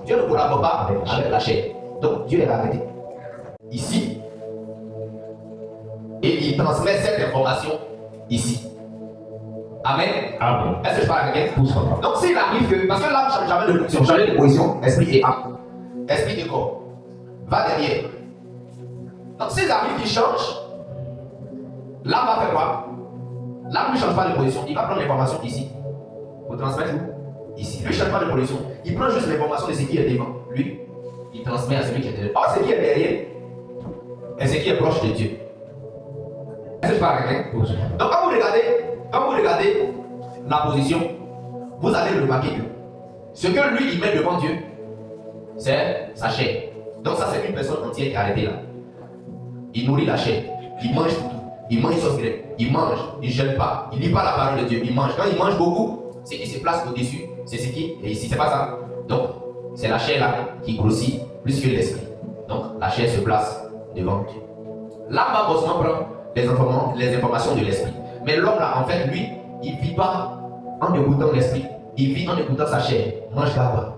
Dieu ne collabore pas avec la chair. Donc Dieu est arrêté. Ici. Et il transmet cette information ici. Amen. Amen. Est-ce que je parle à quelqu'un? Pousse papa. Donc s'il arrive que, parce que l'âme change jamais de position, changer de position, esprit et âme, esprit et corps, va derrière. Donc s'il arrive qu'il change, l'âme va faire quoi? L'âme ne change pas de position, il va prendre l'information ici, pour transmettre où? Ici. Lui ne change pas de position, il prend juste l'information de ce qui est devant lui, il transmet à celui qui est derrière. Or, ce qui est derrière est ce qui est proche de Dieu. Est-ce que je parle à quelqu'un? Pousse papa. Donc quand vous regardez la position, vous allez remarquer que ce que lui il met devant Dieu, c'est sa chair. Donc ça c'est une personne entière qui est arrêtée là. Il nourrit la chair, il mange tout, il mange sauce grecque, il mange, il ne gêne pas, il ne lit pas la parole de Dieu, il mange. Quand il mange beaucoup, ce qui se place au-dessus, c'est ce qui est ici, c'est pas ça. Donc c'est la chair là qui grossit plus que l'esprit. Donc la chair se place devant Dieu. L'âme va forcément prendre les informations de l'esprit. Mais l'homme là, en fait, lui, il ne vit pas en écoutant l'esprit, il vit en écoutant sa chair. Mange là-bas,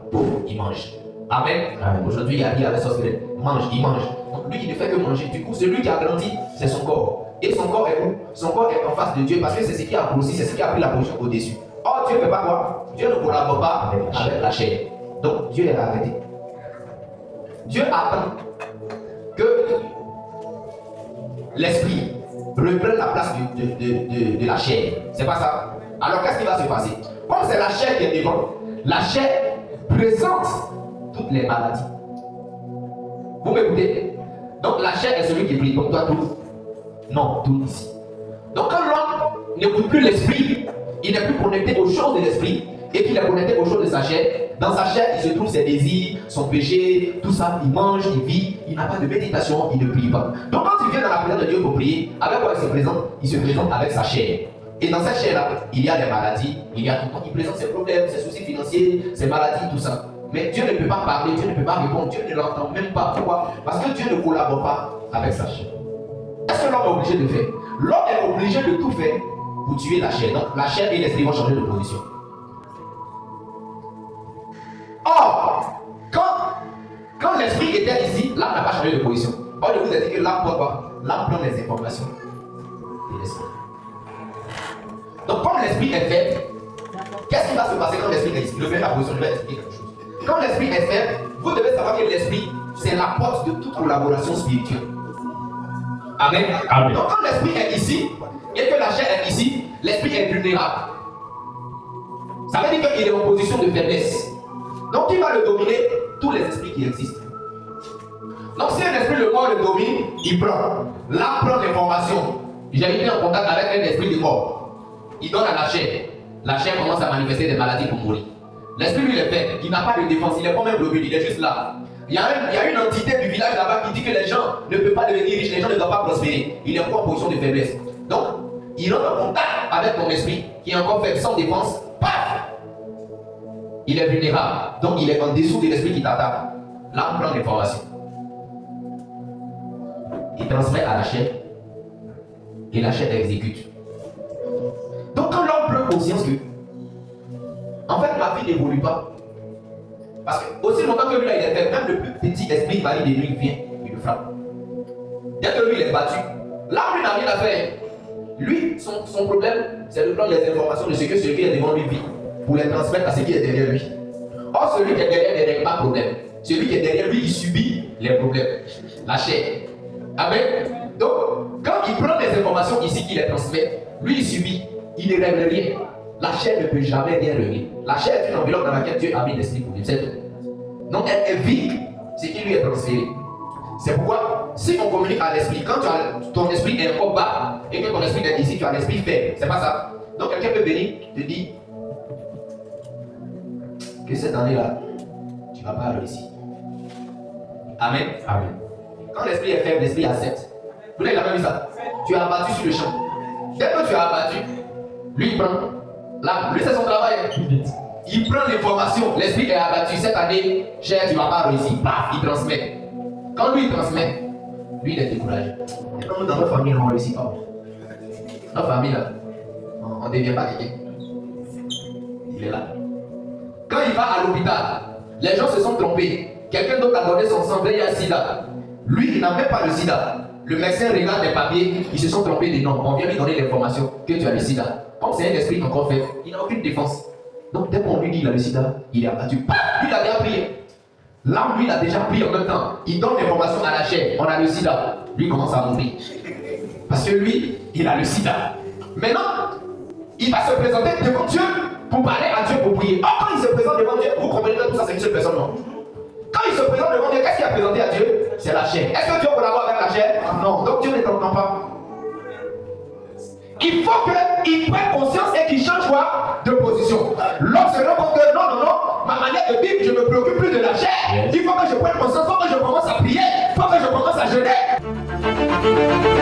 il mange. Amen. Amen. Aujourd'hui, il y a dit avec sauce grecque, mange, il mange. Donc lui, il ne fait que manger. Du coup, celui qui a grandi, c'est son corps. Et son corps est où? Son corps est en face de Dieu parce que c'est ce qui a grossi, c'est ce qui a pris la position au-dessus. Or, Dieu ne fait pas quoi? Dieu ne collabore pas avec la chair. Donc, Dieu est arrêté. Dieu attend que l'esprit reprenne la place de la chair. C'est pas ça. Alors qu'est-ce qui va se passer? Comme c'est la chair qui est devant, la chair présente toutes les maladies. Vous m'écoutez? Donc la chair est celui qui brille. Donc toi tout? Non, tout ici. Donc quand l'homme n'écoute plus l'esprit, il n'est plus connecté aux choses de l'esprit et qu'il est connecté aux choses de sa chair. Dans sa chair, il se trouve ses désirs, son péché, tout ça. Il mange, il vit, il n'a pas de méditation, il ne prie pas. Donc quand il vient dans la présence de Dieu pour prier, avec quoi il se présente? Il se présente avec sa chair. Et dans cette chair-là, il y a des maladies, il y a tout le temps, il présente ses problèmes, ses soucis financiers, ses maladies, tout ça. Mais Dieu ne peut pas parler, Dieu ne peut pas répondre, Dieu ne l'entend même pas. Pourquoi? Parce que Dieu ne collabore pas avec sa chair. Qu'est-ce que l'homme est obligé de faire? L'homme est obligé de tout faire pour tuer la chair. Donc la chair et l'esprit vont changer de position. Or, quand l'esprit était ici, l'âme n'a pas changé de position. Or, je vous ai dit que l'âme prend quoi? L'âme prend les informations de l'esprit. Donc, comme l'esprit est faible, qu'est-ce qui va se passer quand l'esprit est ici? Je vais la position, je vais expliquer quelque chose. Quand l'esprit est faible, vous devez savoir que l'esprit, c'est la porte de toute collaboration spirituelle. Amen. Amen. Donc, quand l'esprit est ici et que la chair est ici, l'esprit est vulnérable. Ça veut dire qu'il est en position de faiblesse. Donc, qui va le dominer? Tous les esprits qui existent. Donc, si un esprit de mort le domine, il prend. L'âme prend l'information. J'ai été en contact avec un esprit de mort. Il donne à la chair. La chair commence à manifester des maladies pour mourir. L'esprit, lui, est fait. Il n'a pas de défense. Il est comme un globule. Il est juste là. Il y a une entité du village là-bas qui dit que les gens ne peuvent pas devenir riches, les gens ne doivent pas prospérer. Il est encore en position de faiblesse. Donc, il rentre en contact avec ton esprit qui est encore faible, sans défense. Paf! Il est vulnérable. Donc, il est en dessous de l'esprit qui t'attaque. Là, on prend l'information. Il transmet à la chair. Et la chair exécute. Donc, quand l'homme prend conscience que, en fait, ma vie n'évolue pas. Parce que, aussi longtemps que lui, là, il est fait, même le plus petit esprit valide de lui, il vient, il le frappe. Dès que lui, il est battu, là, lui n'a rien à faire. Lui, son problème, c'est de prendre les informations de ce que celui qui est devant lui vit, pour les transmettre à ce qui est derrière lui. Or, celui qui est derrière ne règle pas de problème. Celui qui est derrière lui, il subit les problèmes. La chair. Amen. Donc, quand il prend les informations ici qu'il les transmet, lui, il subit. Il ne règle rien. La chair ne peut jamais rien régler. La chair est une enveloppe dans laquelle Dieu a mis l'esprit pour vivre. C'est tout. Donc, elle vit ce qui lui est transféré. C'est pourquoi, si on communique à l'esprit, quand ton esprit est encore bas et que ton esprit est ici, tu as l'esprit faible. C'est pas ça. Donc, quelqu'un peut venir te dire que cette année-là, tu ne vas pas réussir. Amen. Amen. Quand l'esprit est faible, l'esprit accepte. Vous l'avez jamais vu ça? Tu es abattu sur le champ. Dès que tu es abattu, lui il prend. Là, lui c'est son travail. Il prend l'information. L'esprit est abattu. Cette année, cher, tu ne vas pas réussir. Paf, il transmet. Quand lui il transmet, lui il est découragé. Et comme dans notre famille, on ne réussit pas. Notre famille là, on ne devient pas quelqu'un. Il est là. Quand il va à l'hôpital, Les gens se sont trompés. Quelqu'un d'autre a donné son sang, il y a sida. Lui, il n'a même pas le sida. Le médecin regarde les papiers, ils se sont trompés de nom. On vient lui donner l'information que tu as le sida. Comme c'est un esprit encore fait, il n'a aucune défense. Donc dès qu'on lui dit qu'il a le sida, il est abattu. Lui, il a déjà pris. L'âme, lui, il a déjà pris en même temps. Il donne l'information à la chair. On a le sida. Lui, il commence à mourir. Parce que lui, il a le sida. Maintenant, il va se présenter devant Dieu pour parler à Dieu, pour prier. Or, quand il se présente devant Dieu, vous comprenez que tout ça, c'est une seule personne, non? Quand il se présente devant Dieu, qu'est-ce qu'il a présenté à Dieu? C'est la chair. Est-ce que Dieu collabore avec la chair? Non. Donc Dieu ne t'entend pas. Il faut qu'il prenne conscience et qu'il change quoi? De position. L'homme se rend compte que non, ma manière de vivre, je ne me préoccupe plus de la chair. Il faut que je prenne conscience, il faut que je commence à prier, il faut que je commence à jeûner.